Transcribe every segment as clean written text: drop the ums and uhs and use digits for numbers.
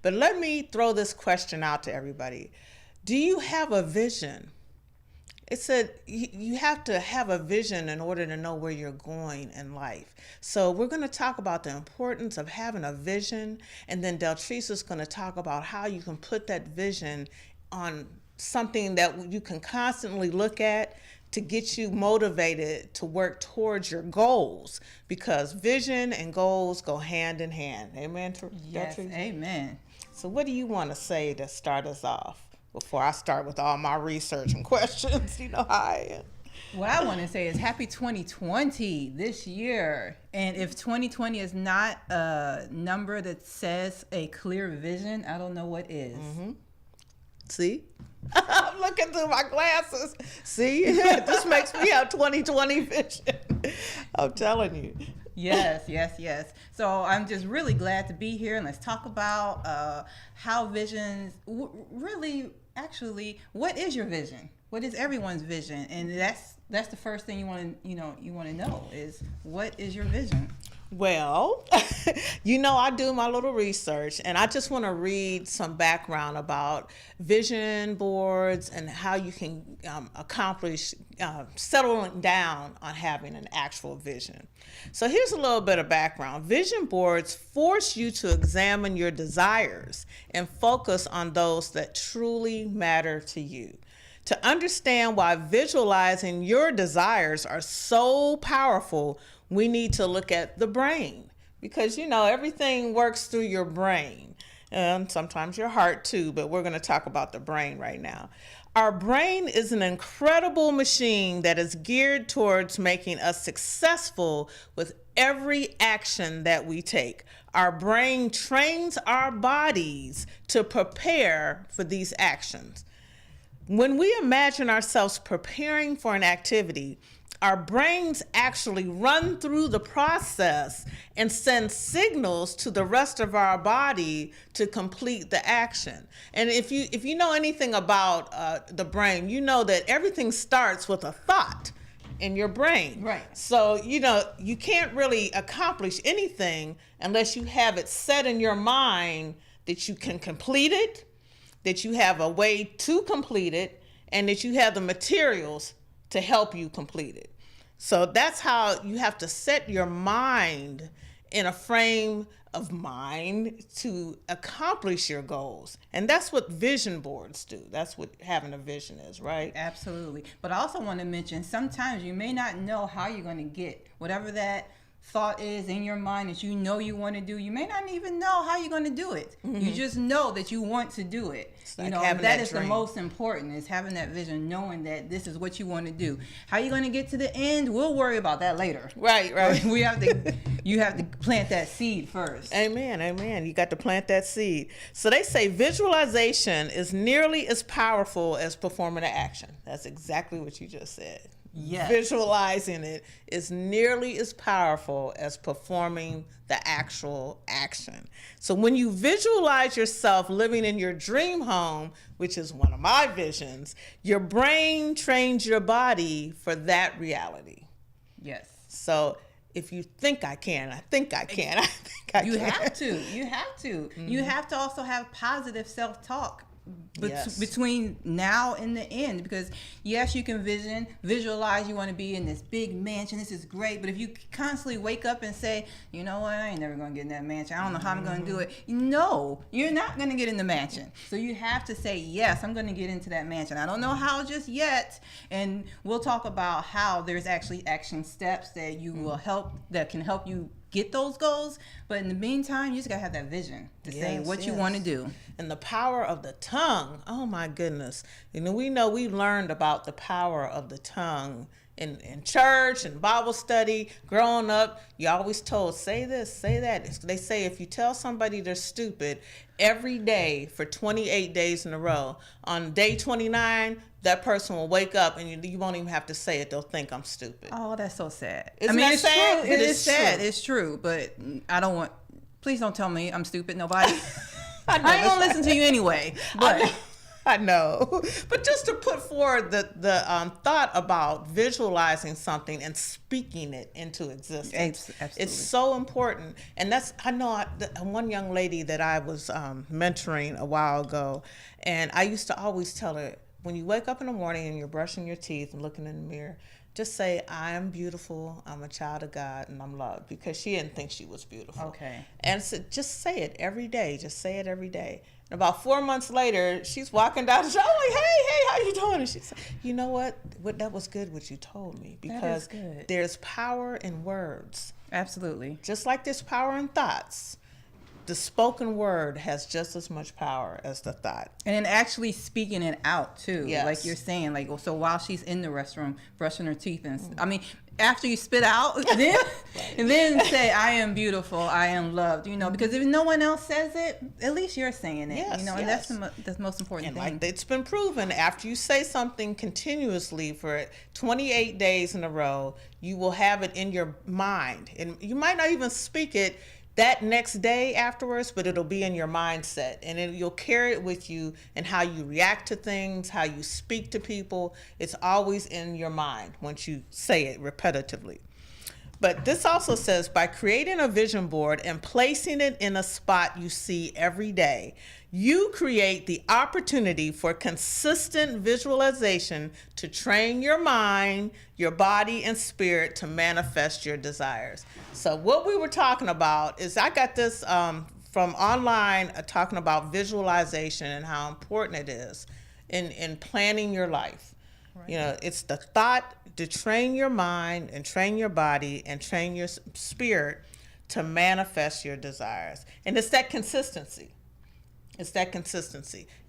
But let me throw this question out to everybody. Do you have a vision? It said you have to have a vision in order to know where you're going in life. So we're going to talk about the importance of having a vision, and then Deltrice is going to talk about how you can put that vision on something that you can constantly look at to get you motivated to work towards your goals, because vision and goals go hand in hand. Amen? Yes, Deltrice? amen. So what do you want to say to start us off? Before I start with all my research and questions, you know how I am. What I want to say is happy 2020 this year. And if 2020 is not a number that says a clear vision, I don't know what is. Mm-hmm. See? I'm looking through my glasses. See? This makes me have 2020 vision. I'm telling you. Yes. So I'm just really glad to be here, and let's talk about how visions really, actually, what is your vision? What is everyone's vision? And that's the first thing you want to know is, what is your vision? Well, I do my little research, and I just want to read some background about vision boards and how you can accomplish settling down on having an actual vision. So here's a little bit of background. Vision boards force you to examine your desires and focus on those that truly matter to you. To understand why visualizing your desires are so powerful, we need to look at the brain, because everything works through your brain, and sometimes your heart too, but we're going to talk about the brain right now. Our brain is an incredible machine that is geared towards making us successful with every action that we take. Our brain trains our bodies to prepare for these actions. When we imagine ourselves preparing for an activity, our brains actually run through the process and send signals to the rest of our body to complete the action. And if you know anything about the brain, you know that everything starts with a thought in your brain. Right. So, you can't really accomplish anything unless you have it set in your mind that you can complete it, that you have a way to complete it, and that you have the materials to help you complete it. So that's how you have to set your mind in a frame of mind to accomplish your goals. And that's what vision boards do. That's what having a vision is, right? Absolutely. But I also want to mention, sometimes you may not know how you're going to get whatever that thought is in your mind that you want to do. You may not even know how you're going to do it. Mm-hmm. You just know that you want to do it. Like that is dream. The most important, is having that vision, knowing that this is what you want to do. How you're going to get to the end, we'll worry about that later. Right. You have to plant that seed first. Amen. You got to plant that seed. So they say visualization is nearly as powerful as performing an action. That's exactly what you just said. Yes. Visualizing it is nearly as powerful as performing the actual action. So when you visualize yourself living in your dream home, which is one of my visions, your brain trains your body for that reality. Yes. So if you think I can, I think I can, I think I can. You have to. Mm-hmm. You have to also have positive self-talk. Between now and the end, because yes, you can visualize you want to be in this big mansion, this is great, but if you constantly wake up and say, you know what, I ain't never gonna get in that mansion, I don't know how I'm gonna do it, no, you're not gonna get in the mansion. So you have to say, yes, I'm gonna get into that mansion. I don't know how just yet, and we'll talk about how there's actually action steps that you will that can help you get those goals, but in the meantime, you just gotta have that vision to say what you want to do. And the power of the tongue, oh my goodness. We learned about the power of the tongue in church and Bible study. Growing up, you always told, say this, say that. They say if you tell somebody they're stupid every day for 28 days in a row, on day 29, that person will wake up and you won't even have to say it. They'll think I'm stupid. Oh, that's so sad. Isn't that it's sad? True. It is sad. It's true, but please don't tell me I'm stupid, nobody. I ain't gonna listen to you anyway. But I know. But just to put forward the thought about visualizing something and speaking it into existence. Absolutely. It's so important. And I know one young lady that I was mentoring a while ago, and I used to always tell her, when you wake up in the morning and you're brushing your teeth and looking in the mirror, just say, I am beautiful, I'm a child of God, and I'm loved, because she didn't think she was beautiful. Okay. And so just say it every day. Just say it every day. And about 4 months later, she's walking down the street. I'm like, hey, how you doing? And she said, you know what? That was good what you told me, because there's power in words. Absolutely. Just like there's power in thoughts. The spoken word has just as much power as the thought. And then actually speaking it out too. Yes. Like you're saying, like, so while she's in the restroom brushing her teeth, and I mean, after you spit out, then and then say, I am beautiful, I am loved, because if no one else says it, at least you're saying it. Yes, and that's the most important thing. Like it's been proven, after you say something continuously for 28 days in a row, you will have it in your mind. And you might not even speak it that next day afterwards, but it'll be in your mindset, and you'll carry it with you, and how you react to things, how you speak to people. It's always in your mind once you say it repetitively. But this also says, by creating a vision board and placing it in a spot you see every day, you create the opportunity for consistent visualization to train your mind, your body, and spirit to manifest your desires. So what we were talking about is, I got this from online, talking about visualization and how important it is in planning your life. Right. It's the thought to train your mind and train your body and train your spirit to manifest your desires. And it's that consistency.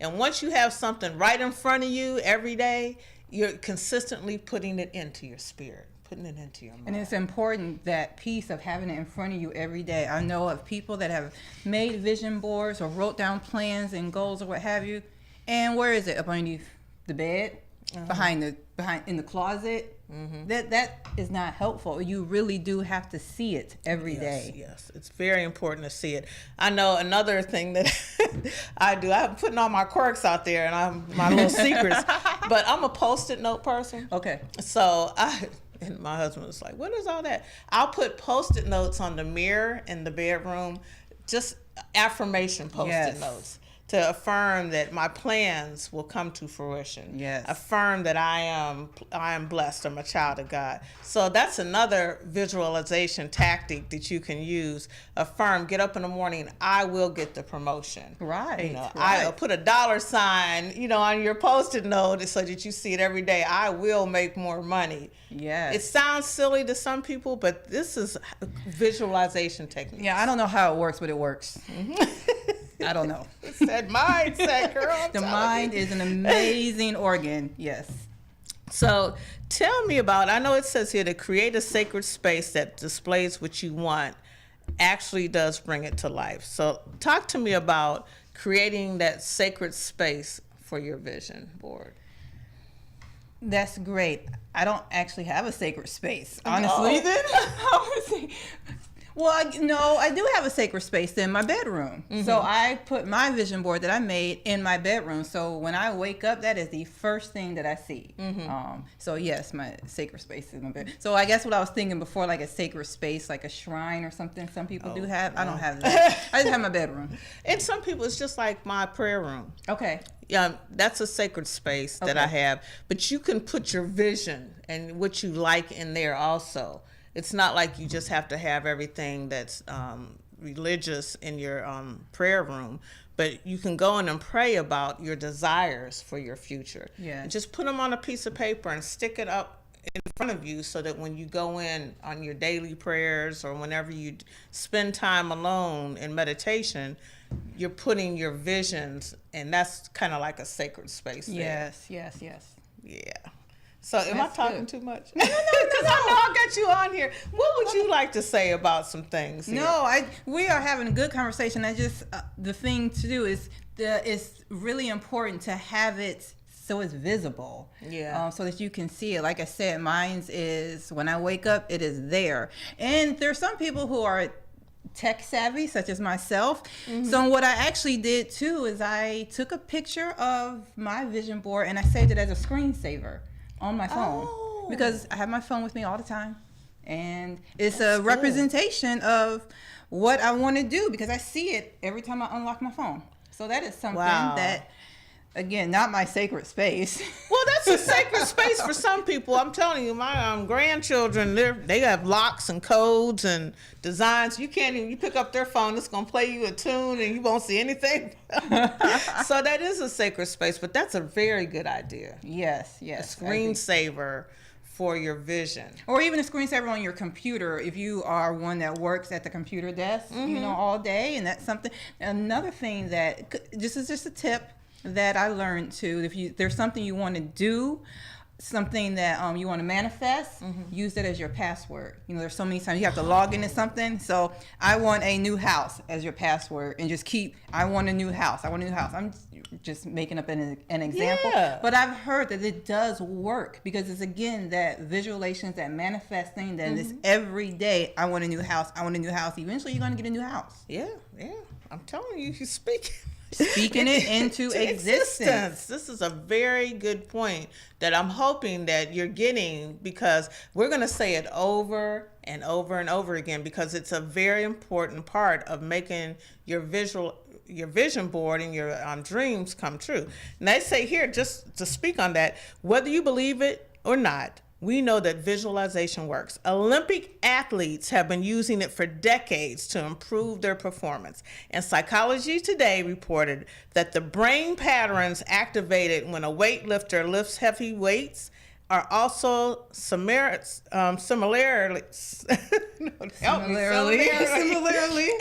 And once you have something right in front of you every day, you're consistently putting it into your spirit, putting it into your mind. And it's important, that piece of having it in front of you every day. I know of people that have made vision boards or wrote down plans and goals or what have you. And where is it? Up underneath the bed? Behind in the closet. That is not helpful. You really do have to see it every day. Yes, it's very important to see it. I know another thing that I do. I'm putting all my quirks out there, and I'm my little secrets. But I'm a Post-it note person. Okay. So and my husband was like, "What is all that?" I'll put Post-it notes on the mirror in the bedroom, just affirmation Post-it notes, to affirm that my plans will come to fruition. Yes. Affirm that I am blessed. I'm a child of God. So that's another visualization tactic that you can use. Affirm, get up in the morning, I will get the promotion. Right. I'll put a $sign, on your Post-it note so that you see it every day. I will make more money. Yes. It sounds silly to some people, but this is visualization technique. Yeah, I don't know how it works, but it works. I don't know. It's that mindset, girl. The mind is an amazing organ. Yes. So tell me about, I know it says here, to create a sacred space that displays what you want actually does bring it to life. So talk to me about creating that sacred space for your vision board. That's great. I don't actually have a sacred space, honestly. Well, I do have a sacred space in my bedroom. So I put my vision board that I made in my bedroom. So when I wake up, that is the first thing that I see. So yes, my sacred space is in my bed. So I guess what I was thinking before, like a sacred space, like a shrine or something, some people do have. I don't have that. I just have my bedroom. And some people, it's just like my prayer room. Okay. Yeah, that's a sacred space that I have. But you can put your vision and what you like in there also. It's not like you just have to have everything that's religious in your prayer room, but you can go in and pray about your desires for your future. Yeah. And just put them on a piece of paper and stick it up in front of you, so that when you go in on your daily prayers or whenever you spend time alone in meditation, you're putting your visions, and that's kind of like a sacred space there. Yes. Yeah. So am I talking too much? No. Because I know I got you on here. What would you like to say about some things here? No, we are having a good conversation. I just the thing to do is it's really important to have it so it's visible. Yeah. So that you can see it. Like I said, mine's is when I wake up, it is there. And there's some people who are tech savvy, such as myself. So what I actually did too is I took a picture of my vision board and I saved it as a screensaver on my phone because I have my phone with me all the time, and it's a representation of what I want to do because I see it every time I unlock my phone. So that is something that, again, not my sacred space. Well, that's a sacred space for some people. I'm telling you, my grandchildren, they have locks and codes and designs. You can't even, you pick up their phone, it's going to play you a tune and you won't see anything. So that is a sacred space, but that's a very good idea. Yes. A screensaver for your vision. Or Or even a screensaver on your computer if you are one that works at the computer desk, all day. And that's something, another thing that, this is just a tip that I learned too. If there's something you want to do, something that you want to manifest, use that as your password. There's so many times you have to log into something. So I want a new house as your password, and just keep, I want a new house. I'm just making up an example. Yeah. But I've heard that it does work because it's, again, that visualizations, that manifesting, that is every day, I want a new house. Eventually you're going to get a new house. Yeah. I'm telling you, you speak. Speaking it into existence. This is a very good point that I'm hoping that you're getting, because we're going to say it over and over and over again, because it's a very important part of making your vision board and your dreams come true. And they say here, just to speak on that, whether you believe it or not, we know that visualization works. Olympic athletes have been using it for decades to improve their performance. And Psychology Today reported that the brain patterns activated when a weightlifter lifts heavy weights are also similarly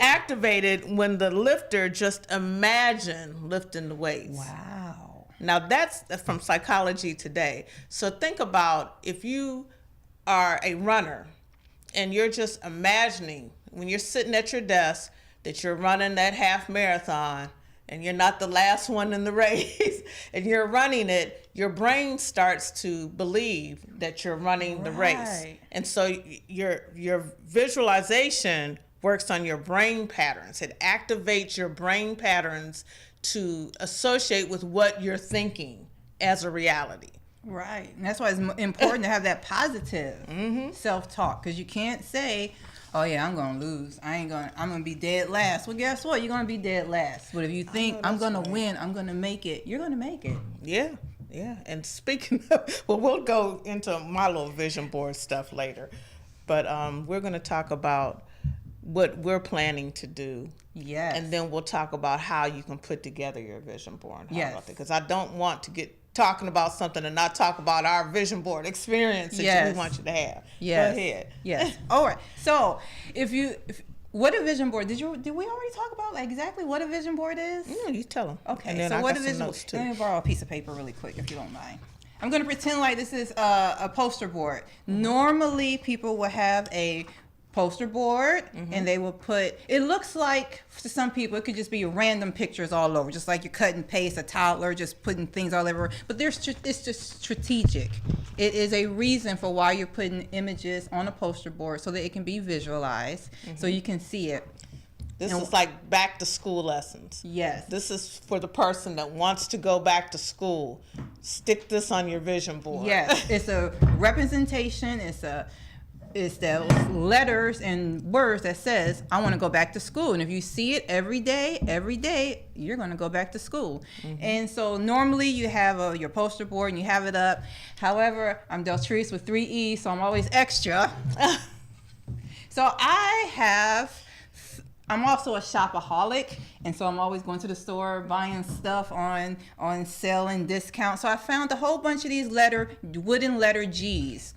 activated when the lifter just imagined lifting the weights. Wow. Now that's from Psychology Today. So think about if you are a runner and you're just imagining when you're sitting at your desk that you're running that half marathon and you're not the last one in the race and you're running it, your brain starts to believe that you're running the race. And so your visualization works on your brain patterns. It activates your brain patterns to associate with what you're thinking as a reality. Right. And that's why it's important to have that positive self-talk, because you can't say, oh yeah, I'm going to lose. I'm going to be dead last. Well, guess what? You're going to be dead last. But if you think I'm going to win, I'm going to make it, you're going to make it. Yeah. And speaking of, well, we'll go into my little vision board stuff later. But we're going to talk about what we're planning to do. Yes. And then we'll talk about how you can put together your vision board. Yes. Because I don't want to get talking about something and not talk about our vision board experience that we want you to have. Yes. Go ahead. Yes. All right. So what a vision board, did we already talk about exactly what a vision board is? No, you tell them. Okay. So what a vision board, let me borrow a piece of paper really quick if you don't mind. I'm going to pretend like this is a poster board. Normally people will have a poster board and they will put, it looks like to some people it could just be random pictures all over, just like you cut and paste, a toddler just putting things all over, but it's just strategic. It is a reason for why you're putting images on a poster board so that it can be visualized, so you can see it. This is like back to school lessons. Yes. This is for the person that wants to go back to school. Stick this on your vision board. Yes, it's a representation, it's those letters and words that says, I want to go back to school. And if you see it every day, you're going to go back to school. And so normally you have your poster board and you have it up. However, I'm Deltrice with 3 E's, so I'm always extra. So I'm also a shopaholic, and so I'm always going to the store buying stuff on sale and discount. So I found a whole bunch of these wooden letter G's,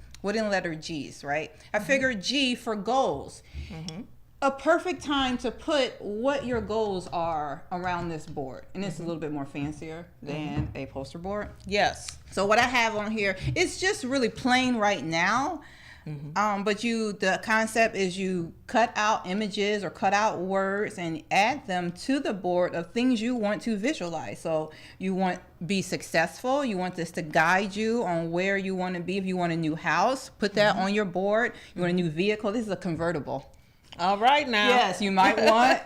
right? I figured G for goals. A perfect time to put what your goals are around this board. And it's a little bit more fancier than a poster board. Yes. So what I have on here, it's just really plain right now. But the concept is you cut out images or cut out words and add them to the board of things you want to visualize. So you want to be successful. You want this to guide you on where you want to be. If you want a new house, put that on your board. You want a new vehicle. This is a convertible. All right now. Yes, you might want,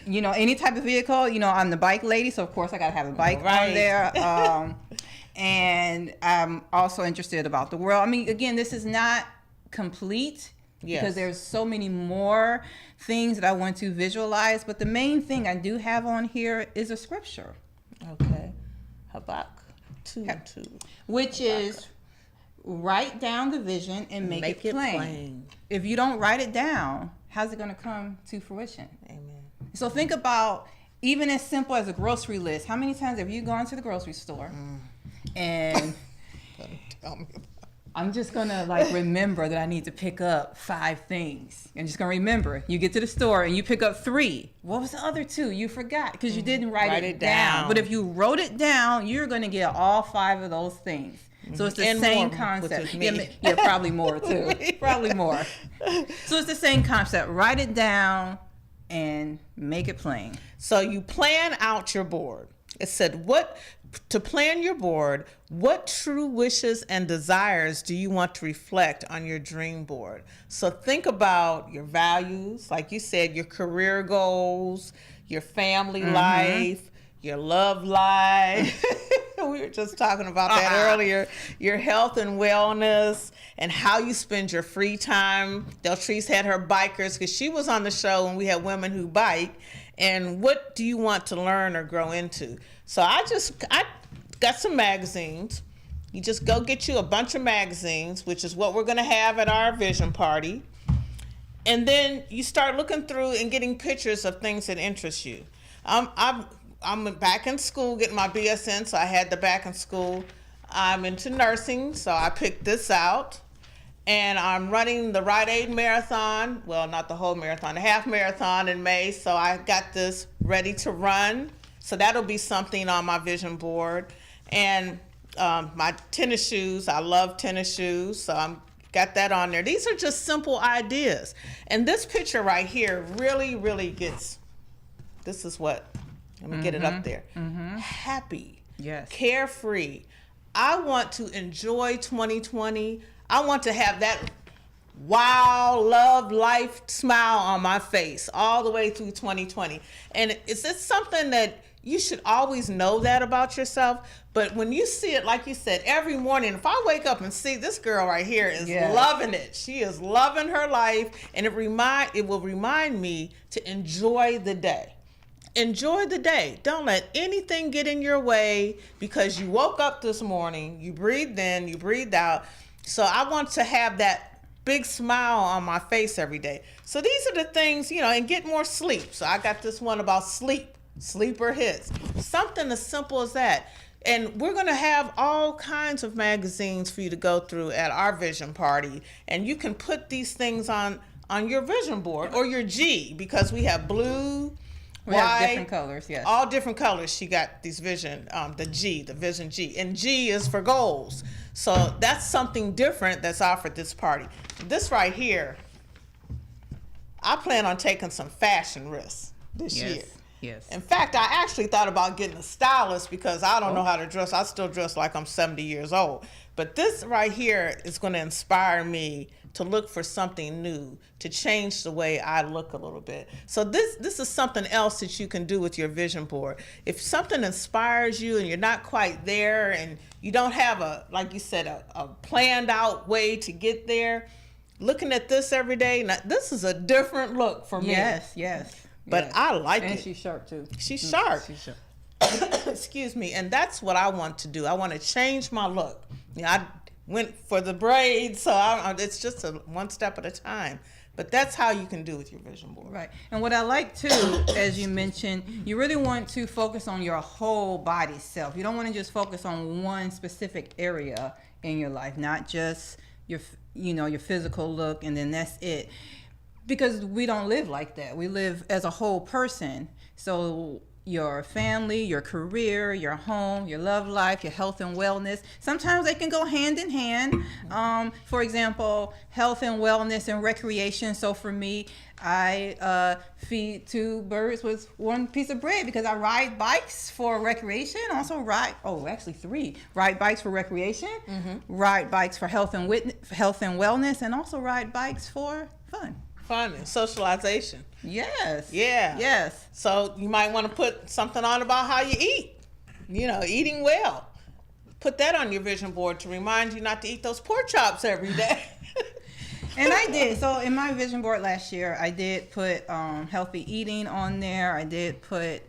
any type of vehicle. I'm the bike lady, so of course I got to have a bike on there. And I'm also interested about the world. I mean, again, this is not complete because there's so many more things that I want to visualize. But the main thing I do have on here is a scripture. Okay. Habakkuk 2:2. Which is write down the vision and make it plain. If you don't write it down, how's it going to come to fruition? Amen. So think about even as simple as a grocery list. How many times have you gone to the grocery store and Tell me. I'm just going to remember that I need to pick up 5 things. I'm just going to remember. You get to the store and you pick up 3. What was the other 2? You forgot because you didn't write it down. But if you wrote it down, you're going to get all 5 of those things. So it's the same concept. Yeah, probably more too. Probably more. So it's the same concept. Write it down and make it plain. So you plan out your board. It said to plan your board, what true wishes and desires do you want to reflect on your dream board? So think about your values, like you said, your career goals, your family life, your love life. We were just talking about that earlier. Your health and wellness and how you spend your free time. Deltrice had her bikers because she was on the show and we had women who bike. And what do you want to learn or grow into? So I got some magazines. You just go get you a bunch of magazines, which is what we're going to have at our vision party. And then you start looking through and getting pictures of things that interest you. I'm back in school getting my BSN, so I had the back in school. I'm into nursing, so I picked this out. And I'm running the Rite Aid Marathon. Well, not the whole marathon, the half marathon in May. So I got this ready to run. So that'll be something on my vision board. And my tennis shoes, I love tennis shoes. So I'm got that on there. These are just simple ideas. And this picture right here really, really gets, this is what, let me get it up there. Happy, carefree. I want to enjoy 2020. I want to have that wow, love, life smile on my face all the way through 2020. And it's something that you should always know that about yourself. But when you see it, like you said, every morning, if I wake up and see this girl right here is loving it. She is loving her life. And it will remind me to enjoy the day. Enjoy the day. Don't let anything get in your way because you woke up this morning, you breathed in, you breathed out. So I want to have that big smile on my face every day. So these are the things, and get more sleep. So I got this one about sleeper hits. Something as simple as that. And we're going to have all kinds of magazines for you to go through at our vision party. And you can put these things on your vision board or your G, because we have blue, we have different colors, yes. All different colors. She got these vision, the vision G. And G is for goals. So that's something different that's offered this party. This right here, I plan on taking some fashion risks this year. Yes. In fact, I actually thought about getting a stylist because I don't know how to dress. I still dress like I'm 70 years old. But this right here is going to inspire me to look for something new, to change the way I look a little bit. So this is something else that you can do with your vision board. If something inspires you and you're not quite there and you don't have like you said, a planned out way to get there, looking at this every day, now, this is a different look for me. Yes. But I like it. And she's sharp too. She's sharp. Excuse me. And that's what I want to do. I want to change my look. I went for the braids, so it's just one step at a time. But that's how you can do with your vision board. Right. And what I like too, as you mentioned, you really want to focus on your whole body self. You don't want to just focus on one specific area in your life, not just your physical look and then that's it. Because we don't live like that. We live as a whole person. So your family, your career, your home, your love life, your health and wellness, sometimes they can go hand in hand. For example, health and wellness and recreation. So for me, I feed 2 birds with 1 piece of bread because I ride bikes for recreation. Also actually 3. Ride bikes for recreation, ride bikes for health and wellness, and also ride bikes for fun. Fun and socialization. Yes. Yeah. Yes. So you might want to put something on about how you eat. Eating well. Put that on your vision board to remind you not to eat those pork chops every day. And I did. So in my vision board last year, I did put healthy eating on there. I did put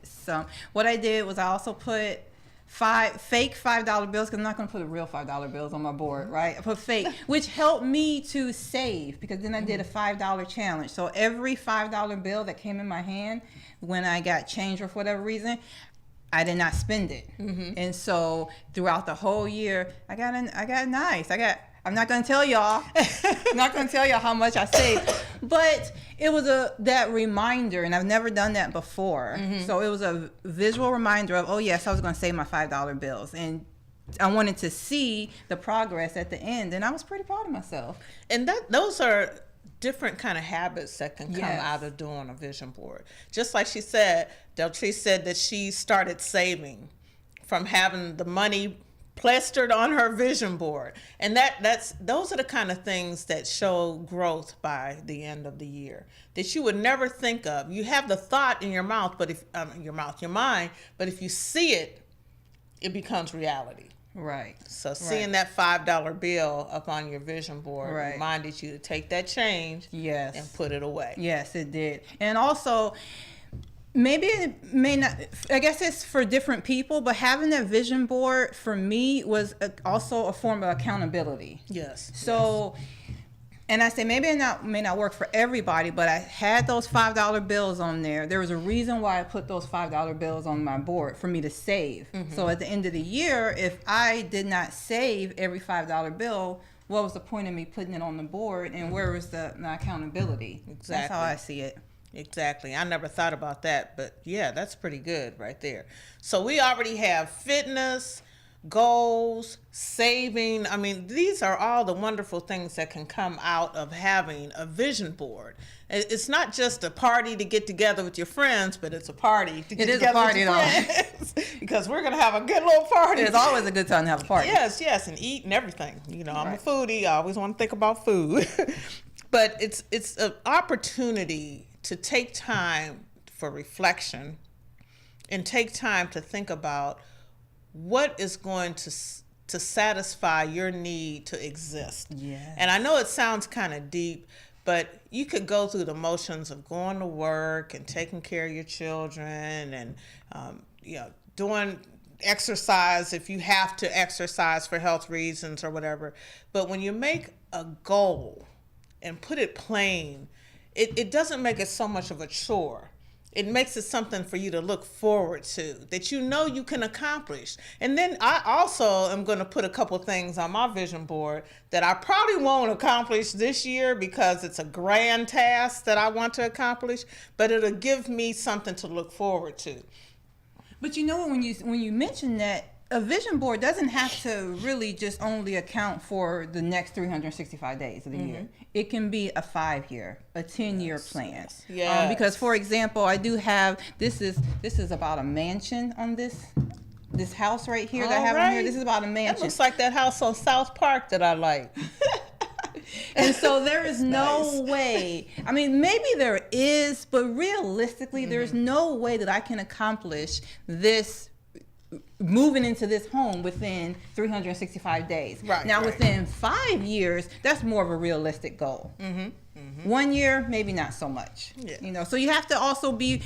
what I did was I also put fake $5 bills, because I'm not going to put real $5 bills on my board, right? I put fake, which helped me to save, because then I did a $5 challenge. So every $5 bill that came in my hand when I got change or for whatever reason, I did not spend it. And so throughout the whole year, I got nice. I'm not going to tell y'all. I'm not going to tell y'all how much I saved. But it was that reminder, and I've never done that before. So it was a visual reminder of, oh, yes, I was going to save my $5 bills. And I wanted to see the progress at the end, and I was pretty proud of myself. And those are different kind of habits that can come out of doing a vision board. Just like she said, Deltrice said that she started saving from having the money plastered on her vision board, and those are the kind of things that show growth by the end of the year that you would never think of. You have the thought in your mouth, but if your mind, but if you see it, it becomes reality. Right. So seeing that $5 bill up on your vision board reminded you to take that change, and put it away. Yes, it did. And also, maybe it may not, I guess it's for different people, but having that vision board for me was also a form of accountability. Yes. So, and I say maybe it may not work for everybody, but I had those $5 bills on there. There was a reason why I put those $5 bills on my board, for me to save. So at the end of the year, if I did not save every $5 bill, what was the point of me putting it on the board, and where was the accountability? Exactly. That's how I see it. Exactly. I never thought about that, but yeah, that's pretty good right there. So we already have fitness, goals, saving. I mean, these are all the wonderful things that can come out of having a vision board. It's not just a party to get together with your friends, but it's a party to get together with your friends. Because we're going to have a good little party. It's always a good time to have a party. Yes, and eat and everything. I'm a foodie. I always want to think about food. But it's an opportunity to take time for reflection and take time to think about what is going to satisfy your need to exist. Yes. And I know it sounds kind of deep, but you could go through the motions of going to work and taking care of your children and doing exercise if you have to exercise for health reasons or whatever. But when you make a goal and put it plain, it doesn't make it so much of a chore. It makes it something for you to look forward to, that you can accomplish. And then I also am going to put a couple things on my vision board that I probably won't accomplish this year because it's a grand task that I want to accomplish, but it'll give me something to look forward to. But when you mention that, a vision board doesn't have to really just only account for the next 365 days of the year. It can be a 5-year, a 10-year plan. Yes. Because, for example, I do have, this is about a mansion on this house right here that I have on here. This is about a mansion. That looks like that house on South Park that I like. And so there is no way, I mean, maybe there is, but realistically, there's no way that I can accomplish this, moving into this home within 365 days. Within 5 years, that's more of a realistic goal. 1 year, maybe not so much. So you have to also be,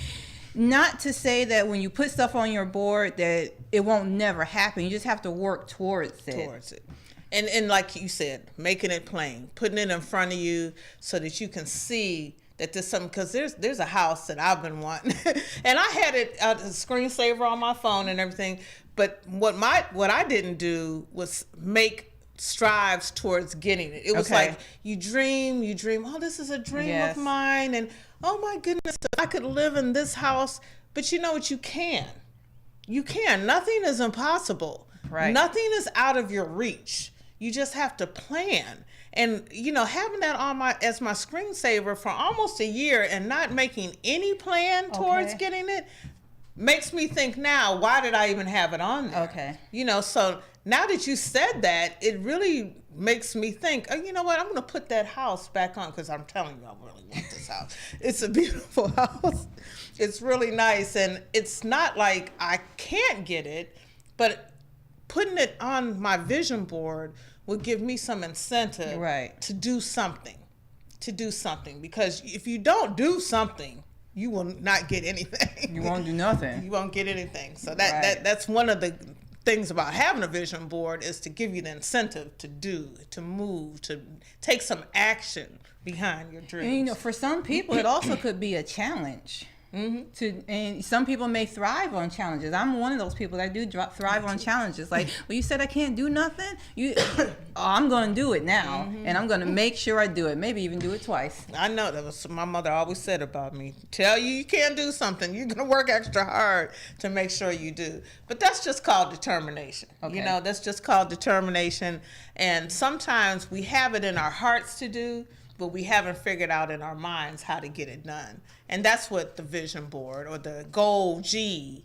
not to say that when you put stuff on your board that it won't never happen. You just have to work towards it. And like you said, making it plain, putting it in front of you so that you can see that there's something, because there's a house that I've been wanting, and I had it a screensaver on my phone and everything. But what I didn't do was make strives towards getting it. It was like you dream. Oh, this is a dream of mine, and oh my goodness, I could live in this house. But you know what? You can. Nothing is impossible. Right. Nothing is out of your reach. You just have to plan. And, having that on as my screensaver for almost a year and not making any plan towards getting it, makes me think now, why did I even have it on there? Okay. You know, so now that you said that, it really makes me think, oh, you know what, I'm going to put that house back on, because I'm telling you, I really want this house. It's a beautiful house. It's really nice, and it's not like I can't get it, but putting it on my vision board would give me some incentive to do something. Because if you don't do something, you will not get anything. You won't do nothing. You won't get anything. So that's one of the things about having a vision board, is to give you the incentive to do, to move, to take some action behind your dreams. And, you know, for some people, it also could be a challenge. And some people may thrive on challenges. I'm one of those people that do thrive on challenges. Like, well, you said I can't do nothing. I'm going to do it now, and I'm going to make sure I do it. Maybe even do it twice. I know that was my mother always said about me. Tell you can't do something, you're going to work extra hard to make sure you do. But that's just called determination. Okay. You know, that's just called determination. And sometimes we have it in our hearts to do, but we haven't figured out in our minds how to get it done. And that's what the vision board or the goal G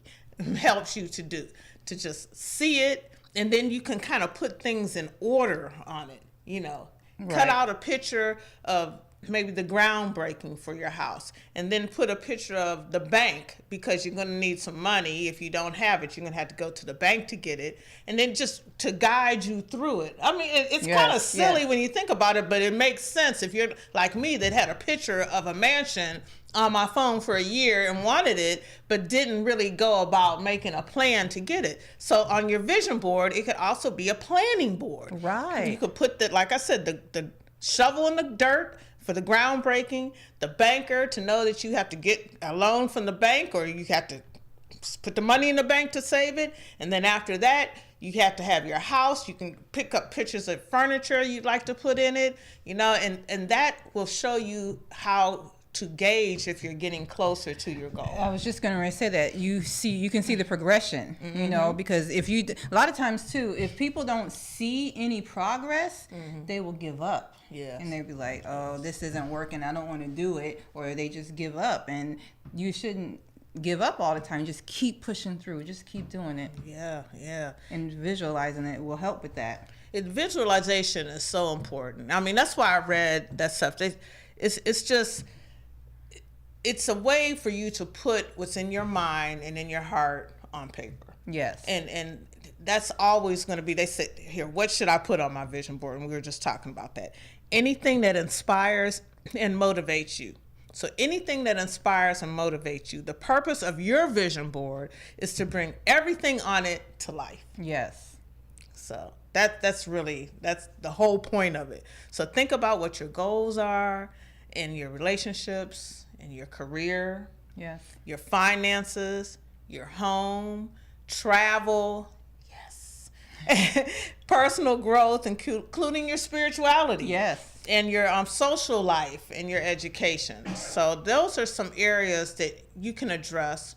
helps you to do, to just see it, and then you can kind of put things in order on it, you know. Cut out a picture of maybe the groundbreaking for your house, and then put a picture of the bank, because you're going to need some money. If you don't have it, you're going to have to go to the bank to get it, and then just to guide you through it. I mean, it's kind of silly when you think about it, but it makes sense. If you're like me, that had a picture of a mansion on my phone for a year and wanted it, but didn't really go about making a plan to get it. So on your vision board, it could also be a planning board. Right. You could put that, like I said, the shovel in the dirt for the groundbreaking, the banker to know that you have to get a loan from the bank, or you have to put the money in the bank to save it. And then after that, you have to have your house. You can pick up pictures of furniture you'd like to put in it, you know, and that will show you how to gauge if you're getting closer to your goal. I was just going to say that you can see the progression, you know, because if you, a lot of times too, if people don't see any progress, they will give up. Yeah. And they'll be like, oh, this isn't working, I don't want to do it, or they just give up. And you shouldn't give up all the time. Just keep pushing through. Just keep doing it. Yeah, yeah. And visualizing it will help with that. Visualization is so important. I mean, that's why I read that stuff. It's just, it's a way for you to put what's in your mind and in your heart on paper. Yes. And that's always going to be, they said, here, what should I put on my vision board? And we were just talking about that. Anything that inspires and motivates you. So anything that inspires and motivates you. The purpose of your vision board is to bring everything on it to life. Yes. So that's the whole point of it. So think about what your goals are in your relationships, in your career, yes, your finances, your home, travel, yes, personal growth, including your spirituality, yes, and your social life and your education. So those are some areas that you can address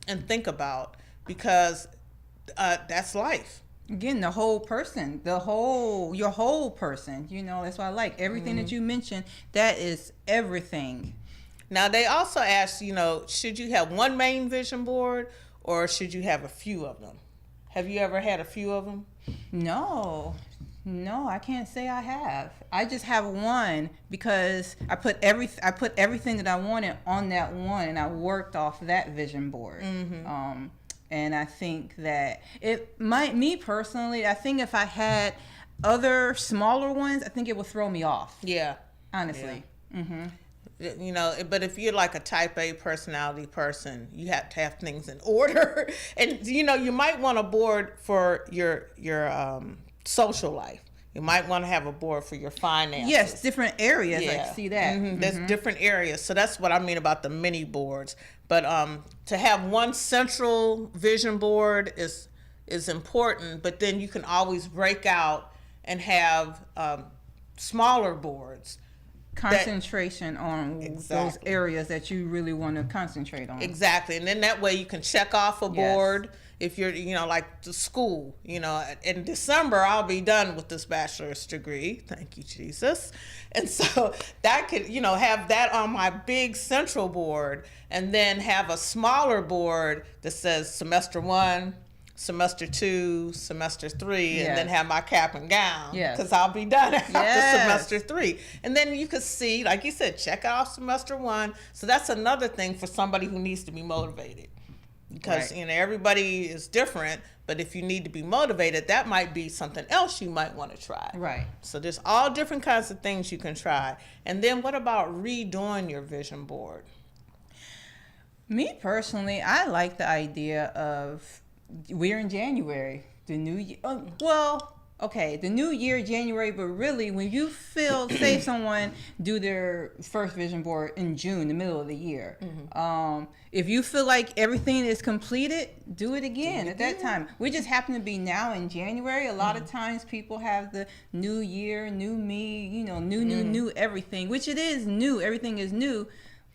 and think about, because that's life. Again, the whole person, your whole person, you know, that's why I like everything that you mentioned. That is everything. Now, they also asked, you know, should you have one main vision board or should you have a few of them? Have you ever had a few of them? No, I can't say I have. I just have one, because I put everything that I wanted on that one, and I worked off that vision board. And I think that me personally, I think if I had other smaller ones, I think it would throw me off. Yeah. Honestly. Yeah. You know, but if you're like a type A personality person, you have to have things in order. And, you know, you might want a board for your social life. You might want to have a board for your finances. Yes, different areas. Yeah. I see that. There's different areas. So that's what I mean about the mini boards. But to have one central vision board is important, but then you can always break out and have smaller boards. Concentration on those areas that you really want to concentrate on. Exactly. And then that way you can check off a board if you're, like the school, in December, I'll be done with this bachelor's degree. Thank you, Jesus. And so that could, have that on my big central board, and then have a smaller board that says semester 1, semester 2, semester 3, and then have my cap and gown, because I'll be done after semester 3. And then you could see, like you said, check out semester 1. So that's another thing for somebody who needs to be motivated, because everybody is different. But if you need to be motivated, that might be something else you might want to try. Right. So there's all different kinds of things you can try. And then what about redoing your vision board? Me personally, I like the idea of, we're in January, the new year. The new year, January, but really when you feel, say someone do their first vision board in June, the middle of the year. If you feel like everything is completed, do it again at that time. We just happen to be now in January. A lot of times people have the new year, new me, new everything, which it is new. Everything is new,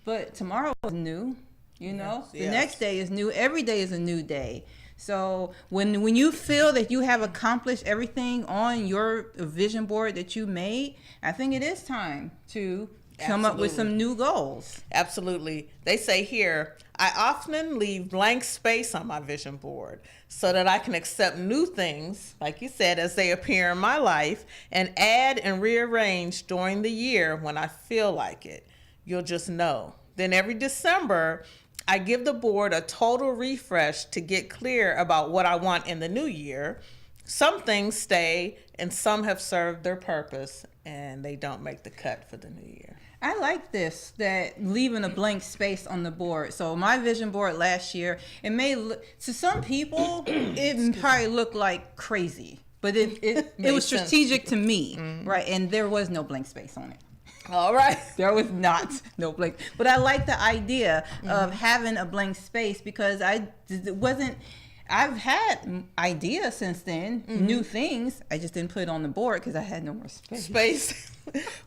but tomorrow is new, the next day is new. Every day is a new day. So when you feel that you have accomplished everything on your vision board that you made, I think it is time to come up with some new goals. Absolutely. They say here, I often leave blank space on my vision board so that I can accept new things, like you said, as they appear in my life, and add and rearrange during the year when I feel like it. You'll just know. Then every December, I give the board a total refresh to get clear about what I want in the new year. Some things stay and some have served their purpose and they don't make the cut for the new year. I like this, that leaving a blank space on the board. So my vision board last year, it may look, to some people, it probably looked like crazy, but it was strategic to me, right? And there was no blank space on it. All right. There was no blank. But I like the idea of having a blank space, because I've had ideas since then, new things. I just didn't put it on the board because I had no more space.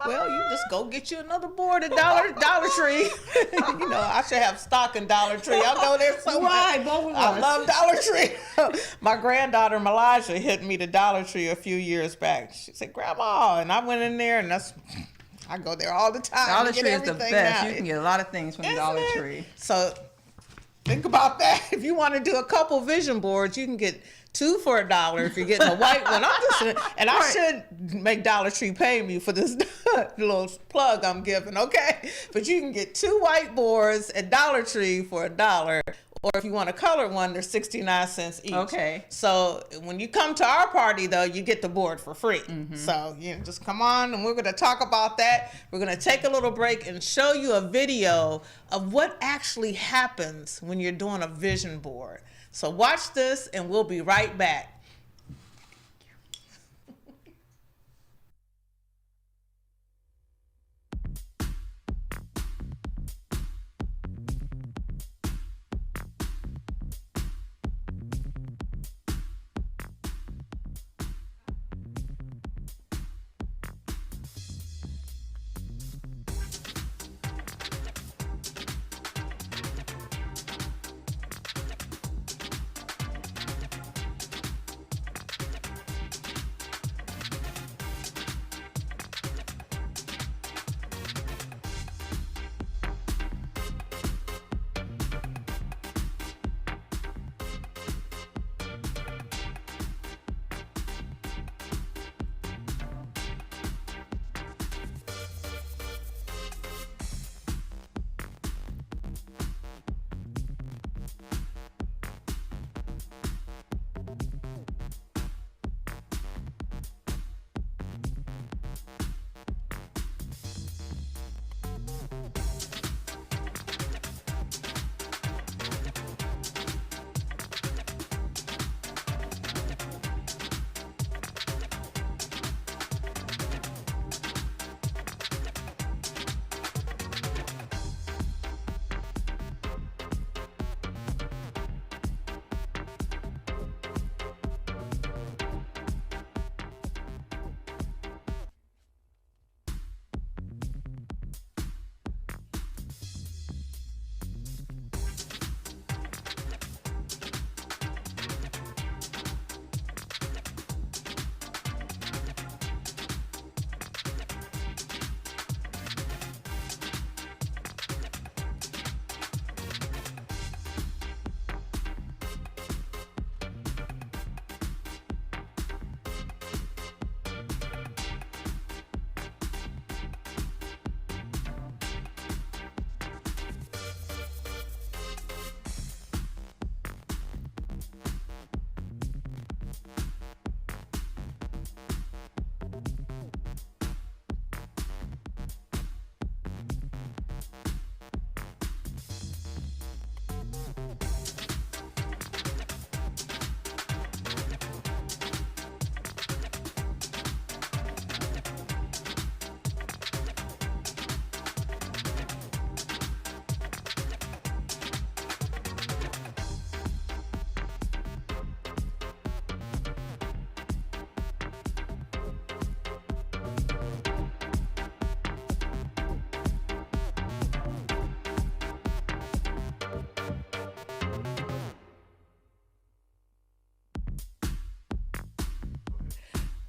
Well, you just go get you another board at Dollar Tree. I should have stock in Dollar Tree. I'll go there so much. Right, both of us. I love Dollar Tree. My granddaughter, Malijah, hit me to Dollar Tree a few years back. She said, Grandma, and I went in there, and I go there all the time. Dollar Tree is the best. You can get a lot of things from Dollar Tree. So think about that. If you want to do a couple vision boards, you can get 2 for $1 if you're getting a white one. I should make Dollar Tree pay me for this little plug I'm giving, okay? But you can get 2 whiteboards at Dollar Tree for $1. Or if you want a colored one, they're 69 cents each. Okay. So when you come to our party, though, you get the board for free. So just come on, and we're going to talk about that. We're going to take a little break and show you a video of what actually happens when you're doing a vision board. So watch this, and we'll be right back.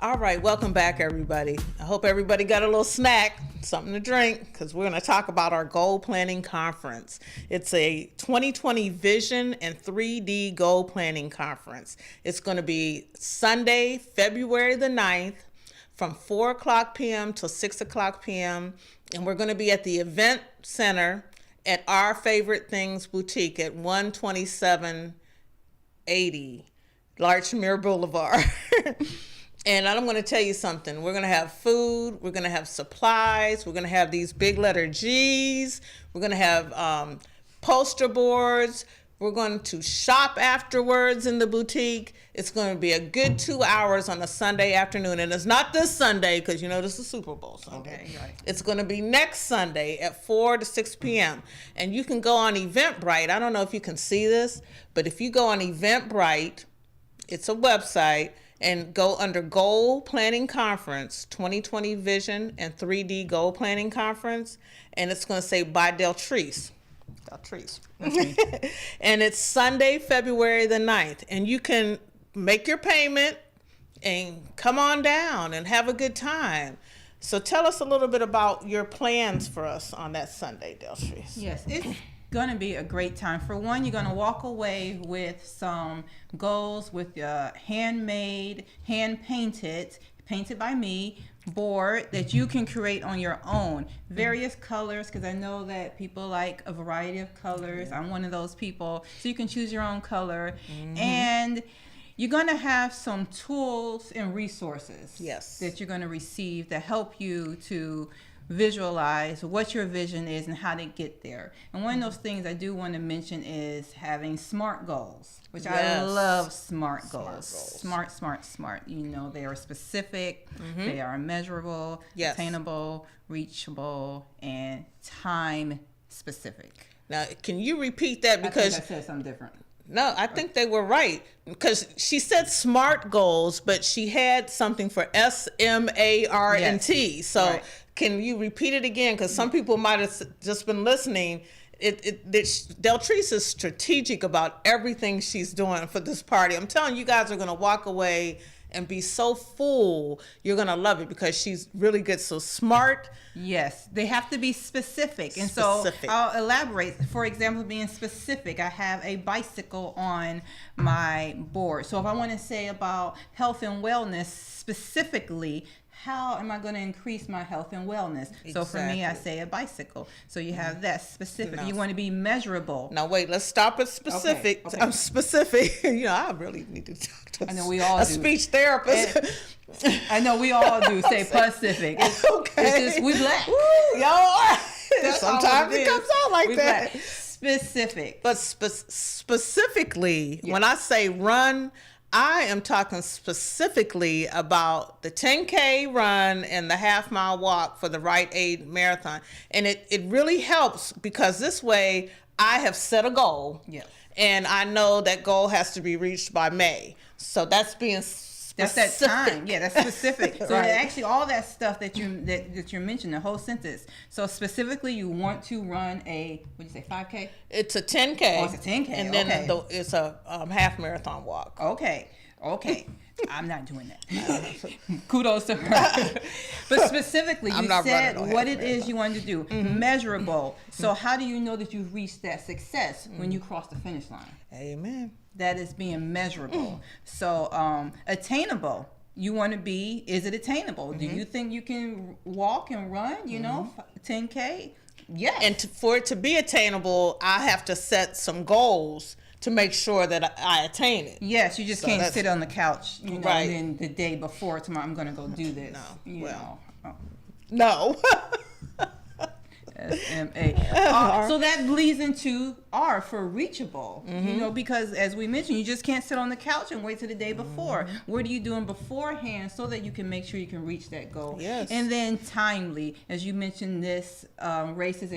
All right, welcome back, everybody. I hope everybody got a little snack, something to drink, because we're going to talk about our goal planning conference. It's a 2020 Vision and 3D Goal Planning Conference. It's going to be Sunday, February the 9th, from 4 o'clock p.m. till 6 o'clock p.m., and we're going to be at the Event Center at Our Favorite Things Boutique at 12780 Larchmere Boulevard. And I'm going to tell you something. We're going to have food. We're going to have supplies. We're going to have these big letter G's. We're going to have poster boards. We're going to shop afterwards in the boutique. It's going to be a good 2 hours on a Sunday afternoon. And it's not this Sunday because, you know, this is Super Bowl Sunday. Okay, right. It's going to be next Sunday at 4 to 6 p.m. And you can go on Eventbrite. I don't know if you can see this, but if you go on Eventbrite, it's a website, and go under Goal Planning Conference, 2020 Vision and 3D Goal Planning Conference, and it's going to say by Deltrice. Deltrice. And it's Sunday, February the 9th, and you can make your payment and come on down and have a good time. So tell us a little bit about your plans for us on that Sunday, Deltrice. Yes, it's going to be a great time. For one, you're going to walk away with some goals with handmade, hand-painted, painted by me, board that you can create on your own. Various colors, because I know that people like a variety of colors. I'm one of those people. So you can choose your own color. And you're going to have some tools and resources that you're going to receive that help you to visualize what your vision is and how to get there. And one of those things I do want to mention is having SMART goals, which I love SMART goals. Smart. You know, they are specific, they are measurable, attainable, reachable, and time specific. Now, can you repeat that? Because I think I said something different. No, I think they were right, because she said SMART goals, but she had something for SMART. So can you repeat it again? Because some people might have just been listening. Deltrice is strategic about everything she's doing for this party. I'm telling you, guys are going to walk away and be so full. You're going to love it because she's really good. So SMART. Yes, they have to be specific. And so I'll elaborate. For example, being specific, I have a bicycle on my board. So if I want to say about health and wellness specifically, how am I going to increase my health and wellness? Exactly. So for me, I say a bicycle. So you have that specific. You want to be measurable. Now wait, let's stop at specific. Okay. I'm specific. You know, I really need to talk to a speech therapist. I know we all do say Pacific. Okay. It's just, we black. Y'all. Sometimes it comes out like that. Black. Specific. But specifically, when I say run, I am talking specifically about the 10K run and the half-mile walk for the Rite Aid Marathon. And it really helps because this way I have set a goal. Yeah. And I know that goal has to be reached by May. So that's being specific. That's that time. Yeah, that's specific. So actually all that stuff that you're mentioning, the whole sentence. So specifically you want to run a, what did you say, 5K? It's a 10K. Oh, it's a 10K. And then it's a half marathon walk. Okay. I'm not doing that. Kudos to her. But specifically, you said what it is you wanted to do. Measurable. So how do you know that you've reached that success when you cross the finish line? Amen. That is being measurable. So attainable. You want to be, is it attainable? Do you think you can walk and run, 10K? Yes. And for it to be attainable, I have to set some goals to make sure that I attain it. Yes, you just can't sit on the couch, and then the day before, tomorrow I'm going to go do this. No. SMA. So that leads into R for reachable, because as we mentioned, you just can't sit on the couch and wait till the day before. What are you doing beforehand so that you can make sure you can reach that goal? Yes. And then timely, as you mentioned, this race is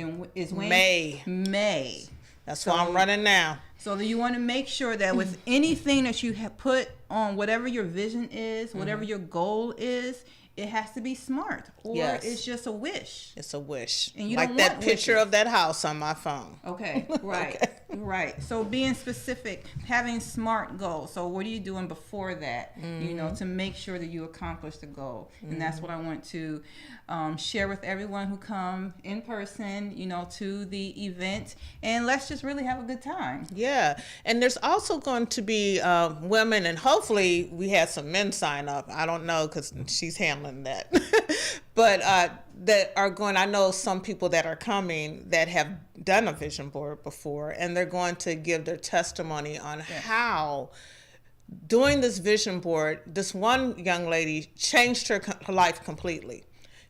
when? May. That's why I'm running now. So you want to make sure that with anything that you have put on, whatever your vision is, whatever your goal is, it has to be smart, or Yes. it's just a wish. It's a wish. And you like don't that want picture wishes. of that house on my phone. Okay, right, Okay. right. So being specific, having SMART goals. So what are you doing before that, to make sure that you accomplish the goal? And that's what I want to share with everyone who come in person, to the event. And let's just really have a good time. Yeah. And there's also going to be women, and hopefully we had some men sign up. I don't know because she's handling that. But that are going, I know some people that are coming that have done a vision board before, and they're going to give their testimony on how doing this vision board, this one young lady changed her life completely.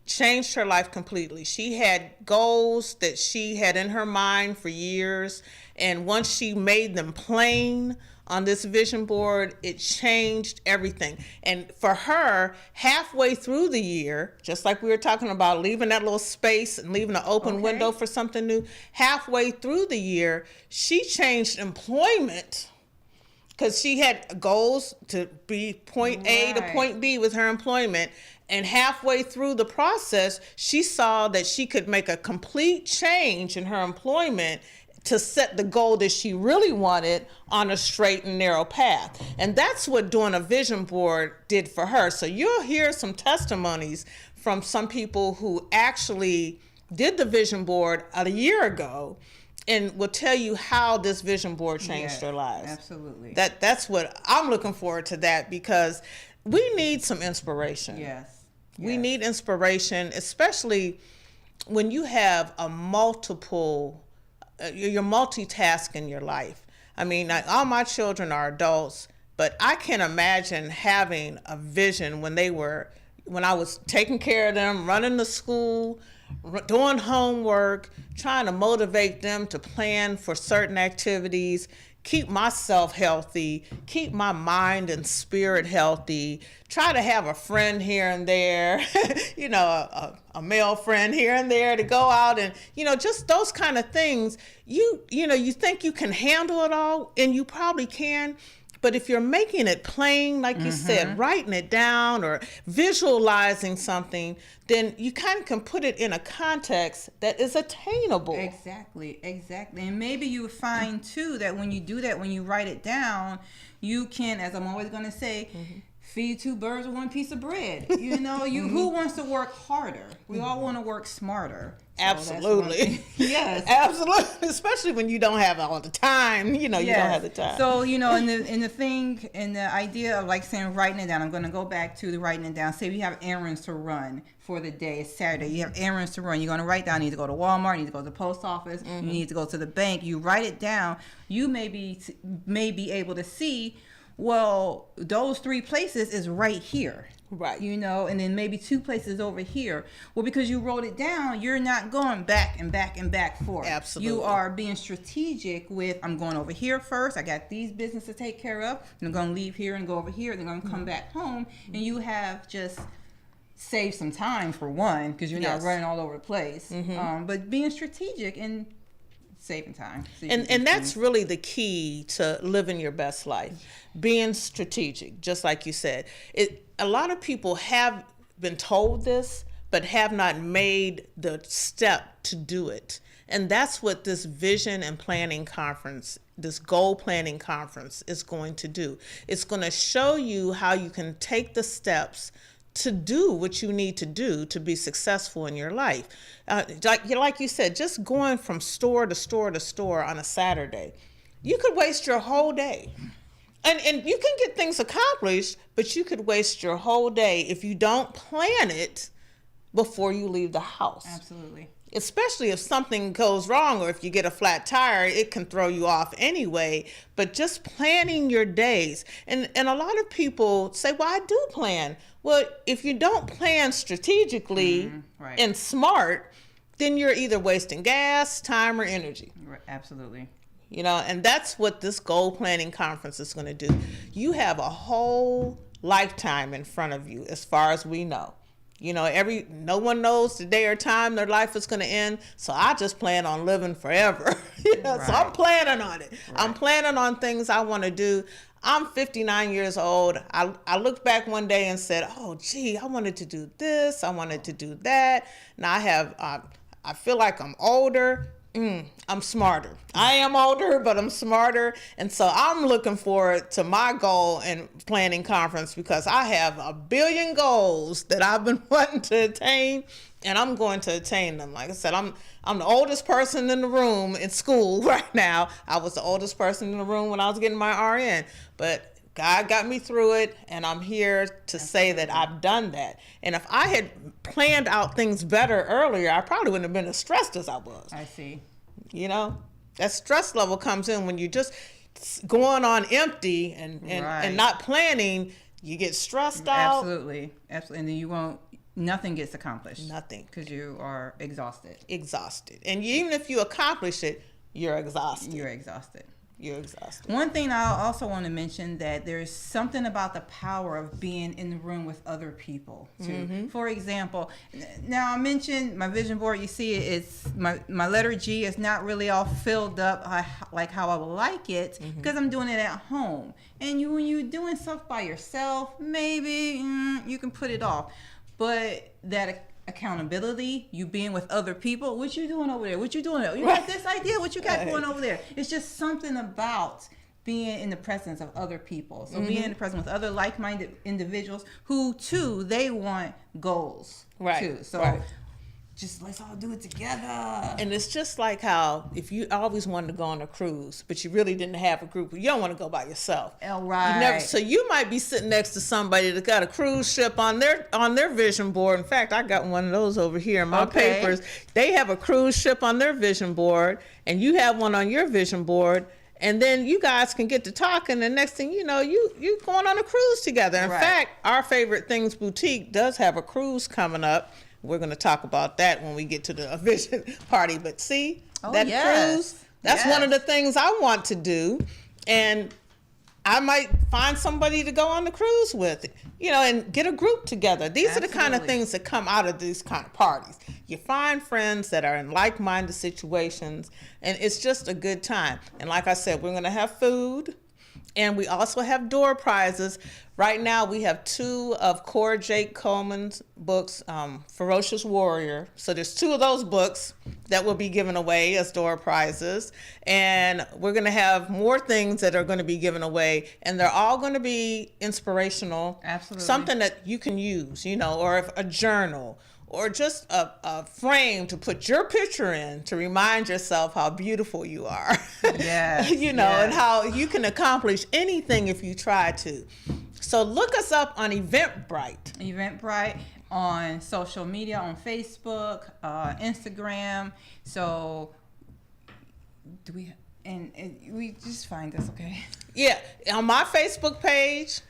Changed her life completely. She had goals that she had in her mind for years, and once she made them plain on this vision board, it changed everything. And for her, halfway through the year, just like we were talking about leaving that little space and leaving an open window for something new, halfway through the year, she changed employment because she had goals to be point A to point B with her employment. And halfway through the process, she saw that she could make a complete change in her employment to set the goal that she really wanted on a straight and narrow path. And that's what doing a vision board did for her. So you'll hear some testimonies from some people who actually did the vision board a year ago and will tell you how this vision board changed their lives. Absolutely. That's what I'm looking forward to, that because we need some inspiration. Yes. We need inspiration, especially when you have a multiple, you're multitasking your life. I mean, all my children are adults, but I can imagine having a vision when I was taking care of them, running to school, doing homework, trying to motivate them to plan for certain activities, keep myself healthy, keep my mind and spirit healthy, try to have a friend here and there, a male friend here and there to go out and, just those kind of things. You think you can handle it all, and you probably can. But if you're making it plain, like you said, writing it down or visualizing something, then you kind of can put it in a context that is attainable. Exactly. And maybe you find, too, that when you do that, when you write it down, you can, as I'm always going to say, feed two birds with one piece of bread. Who wants to work harder? We all want to work smarter. So absolutely. Yes. Absolutely. Especially when you don't have all the time. You don't have the time. So, in the idea of like saying writing it down, I'm going to go back to the writing it down. Say we have errands to run for the day. It's Saturday. You have errands to run. You're going to write down, you need to go to Walmart, you need to go to the post office, you need to go to the bank. You write it down. You may be able to see, well, those 3 places is right here. Right. And then maybe 2 places over here. Well, because you wrote it down, you're not going back and back and back for it. Absolutely. You are being strategic with, I'm going over here first. I got these businesses to take care of. I'm going to leave here and go over here. Then I'm going to come back home. And you have just saved some time, for one, because you're not running all over the place. But being strategic and saving time. And that's really the key to living your best life. Being strategic, just like you said. A lot of people have been told this, but have not made the step to do it. And that's what this vision and planning conference, this goal planning conference, is going to do. It's going to show you how you can take the steps to do what you need to do to be successful in your life. Like you said, just going from store to store to store on a Saturday, you could waste your whole day. And you can get things accomplished, but you could waste your whole day if you don't plan it before you leave the house. Absolutely. Especially if something goes wrong or if you get a flat tire, it can throw you off anyway. But just planning your days. And a lot of people say, well, I do plan. Well, if you don't plan strategically and smart, then you're either wasting gas, time, or energy. Absolutely. And that's what this goal planning conference is going to do. You have a whole lifetime in front of you, as far as we know. No one knows the day or time their life is going to end. So I just plan on living forever. So I'm planning on it. I'm planning on things I want to do. I'm 59 years old. I looked back one day and said, oh, gee, I wanted to do this. I wanted to do that. Now I feel like I'm older. I'm smarter. I am older, but I'm smarter. And so I'm looking forward to my goal and planning conference, because I have a billion goals that I've been wanting to attain, and I'm going to attain them. Like I said, I'm the oldest person in the room in school right now. I was the oldest person in the room when I was getting my RN, but God got me through it, and I'm here to say that I've done that. And if I had planned out things better earlier, I probably wouldn't have been as stressed as I was. I see. You know, that stress level comes in when you just going on empty and not planning. You get stressed out. Absolutely. And then nothing gets accomplished. Nothing. Because you are exhausted. And even if you accomplish it, you're exhausted. You're exhausted. One thing I also want to mention, that there's something about the power of being in the room with other people too. Mm-hmm. For example, now I mentioned my vision board. You see, it's my letter G is not really all filled up like how I would like it, because I'm doing it at home. And when you're doing stuff by yourself, maybe you can put it off. But that accountability, you being with other people, what you doing over there? What you doing? You got this idea? What you got going over there? It's just something about being in the presence of other people. So being in the presence with other like-minded individuals who too, they want goals too. So just let's all do it together. And it's just like how if you always wanted to go on a cruise, but you really didn't have a group, you don't want to go by yourself. Right. So you might be sitting next to somebody that got a cruise ship on their vision board. In fact, I got one of those over here in my papers. They have a cruise ship on their vision board, and you have one on your vision board. And then you guys can get to talking, and next thing you know, you going on a cruise together. In fact, our Favorite Things Boutique does have a cruise coming up. We're going to talk about that when we get to the vision party. But see, cruise, that's one of the things I want to do. And I might find somebody to go on the cruise with, and get a group together. These are the kind of things that come out of these kind of parties. You find friends that are in like-minded situations, and it's just a good time. And like I said, we're going to have food. And we also have door prizes. Right now, we have 2 of Cora Jake Coleman's books, Ferocious Warrior. So there's 2 of those books that will be given away as door prizes. And we're going to have more things that are going to be given away. And they're all going to be inspirational. Absolutely. Something that you can use, or a journal, or just a frame to put your picture in to remind yourself how beautiful you are. Yes. And how you can accomplish anything if you try to. So look us up on Eventbrite. Eventbrite on social media, on Facebook, Instagram. So and we just find us, okay? Yeah, on my Facebook page,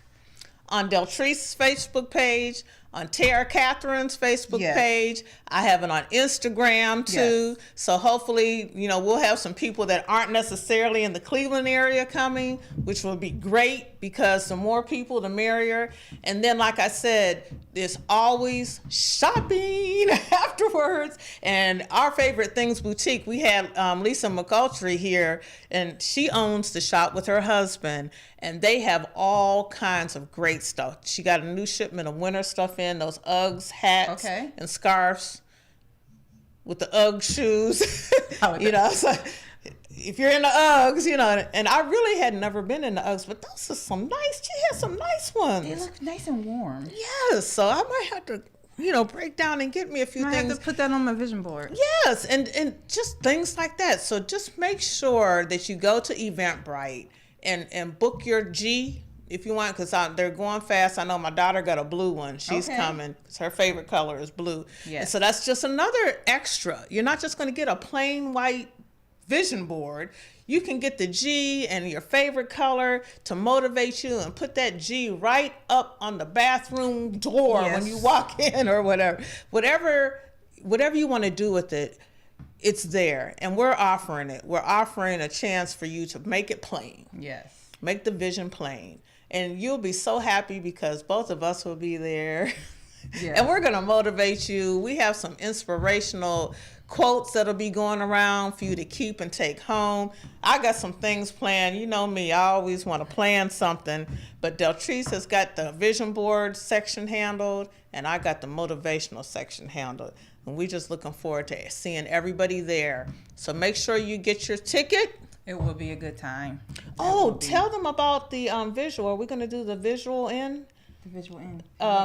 on Deltrice's Facebook page, on Tara Catherine's Facebook page. I have it on Instagram too. Yes. So hopefully, we'll have some people that aren't necessarily in the Cleveland area coming, which will be great, because the more people, the merrier. And then, like I said, there's always shopping afterwards. And our Favorite Things Boutique, we had Lisa McGultry here, and she owns the shop with her husband. And they have all kinds of great stuff. She got a new shipment of winter stuff in, those Uggs hats and scarves with the Ugg shoes. So if you're in the Uggs, and I really had never been in the Uggs, but those are she had some nice ones. They look nice and warm. Yes, so I might have to break down and get me a few things. I have to put that on my vision board. Yes, and just things like that. So just make sure that you go to Eventbrite and book your G if you want, because they're going fast. I know my daughter got a blue one. She's coming. Her favorite color is blue. Yes. And so that's just another extra. You're not just going to get a plain white vision board. You can get the G and your favorite color to motivate you, and put that G right up on the bathroom door when you walk in, or whatever. Whatever you want to do with it, it's there, and we're offering it. We're offering a chance for you to make it plain. Yes. Make the vision plain. And you'll be so happy, because both of us will be there. And we're going to motivate you. We have some inspirational quotes that'll be going around for you to keep and take home. I got some things planned. You know me, I always want to plan something. But Deltrice has got the vision board section handled, and I got the motivational section handled. And we're just looking forward to seeing everybody there. So make sure you get your ticket. It will be a good time. Oh, tell them about the visual. Are we going to do the visual in? The visual in.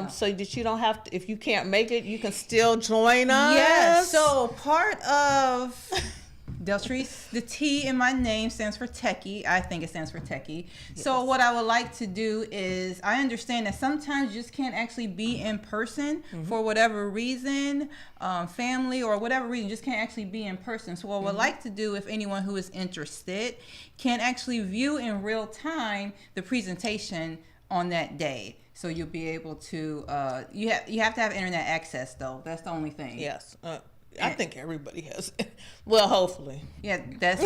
So that you don't have to, if you can't make it, you can still join us. Yes. So part of Deltrice, the T in my name stands for techie. I think it stands for techie. Yes. So what I would like to do is, I understand that sometimes you just can't actually be in person for whatever reason, family or whatever reason, just can't actually be in person. So what I would like to do, if anyone who is interested can actually view in real time the presentation on that day. So you'll be able to, you have to have internet access though. That's the only thing. Yes. I think everybody has. Well, hopefully. Yeah, that's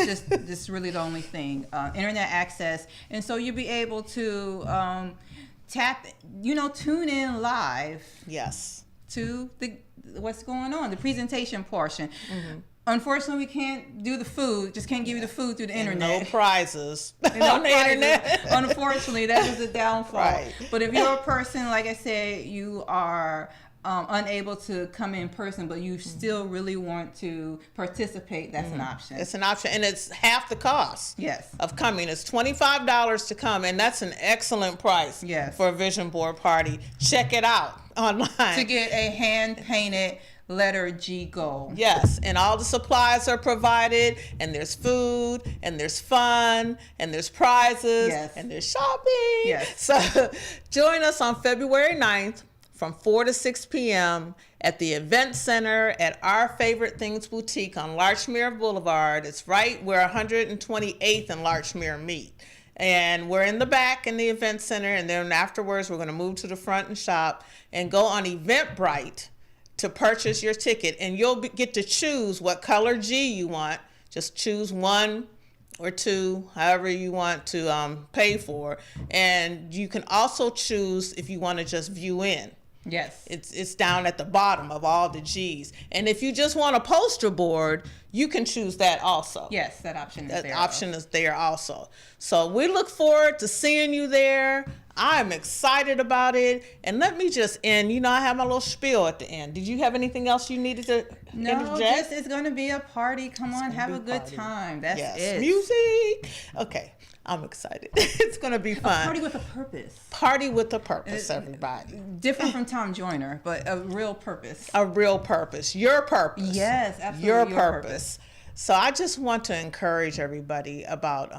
just really the only thing. Internet access. And so you'll be able to tune in live. Yes. To what's going on, the presentation portion. Unfortunately, we can't do the food. Just can't give you the food through the internet. No prizes on the internet. Unfortunately, that is a downfall. Right. But if you're a person, like I said, you are unable to come in person, but you still really want to participate, that's an option. It's an option, and it's half the cost. Yes. Of coming. It's $25 to come, and that's an excellent price. Yes. For a vision board party. Check it out online to get a hand painted letter G goal. Yes, and all the supplies are provided, and there's food, and there's fun, and there's prizes, and there's shopping. Yes. So join us on February 9th from 4 to 6 p.m. at the Event Center at Our Favorite Things Boutique on Larchmere Boulevard. It's right where 128th and Larchmere meet. And we're in the back in the Event Center, and then afterwards we're going to move to the front and shop and go on Eventbrite to purchase your ticket. And you'll get to choose what color G you want. Just choose one or two, however you want to pay for. And you can also choose if you want to just view in. Yes. It's down at the bottom of all the G's. And if you just want a poster board, you can choose that also. Yes, that option is there. That option is there also. So we look forward to seeing you there. I'm excited about it. And let me just end, I have my little spiel at the end. Did you have anything else you needed to interject? Just it's going to be a party. Come on, have a good time. That's it. Music. Okay. I'm excited. It's going to be fun. A party with a purpose. Party with a purpose, everybody. Different from Tom Joyner, but a real purpose. A real purpose. Your purpose. Yes, absolutely. Your purpose. So I just want to encourage everybody about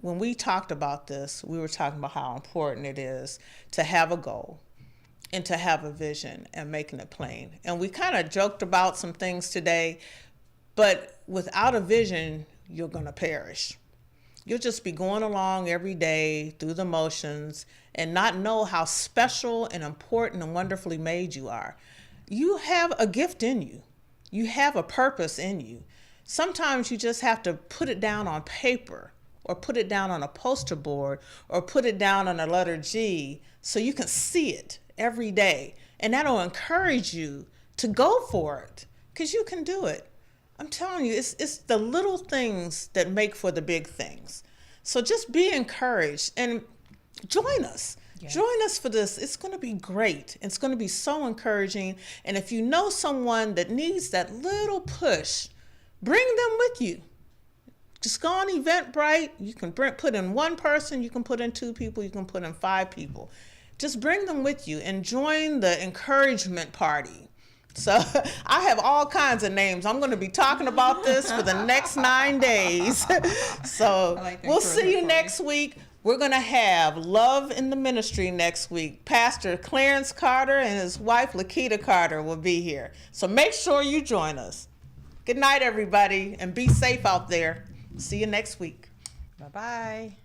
when we talked about this, we were talking about how important it is to have a goal and to have a vision and making it plain. And we kind of joked about some things today, but without a vision, you're going to perish. You'll just be going along every day through the motions and not know how special and important and wonderfully made you are. You have a gift in you. You have a purpose in you. Sometimes you just have to put it down on paper or put it down on a poster board or put it down on a letter G so you can see it every day. And that'll encourage you to go for it because you can do it. I'm telling you, it's the little things that make for the big things. So just be encouraged and join us. Yes. Join us for this. It's going to be great. It's going to be so encouraging. And if you know someone that needs that little push, bring them with you. Just go on Eventbrite. You can put in one person. You can put in 2 people. You can put in 5 people. Just bring them with you and join the encouragement party. So I have all kinds of names. I'm going to be talking about this for the next 9 days. So we'll see you next week. We're going to have Love in the Ministry next week. Pastor Clarence Carter and his wife, Lakita Carter, will be here. So make sure you join us. Good night, everybody, and be safe out there. See you next week. Bye-bye.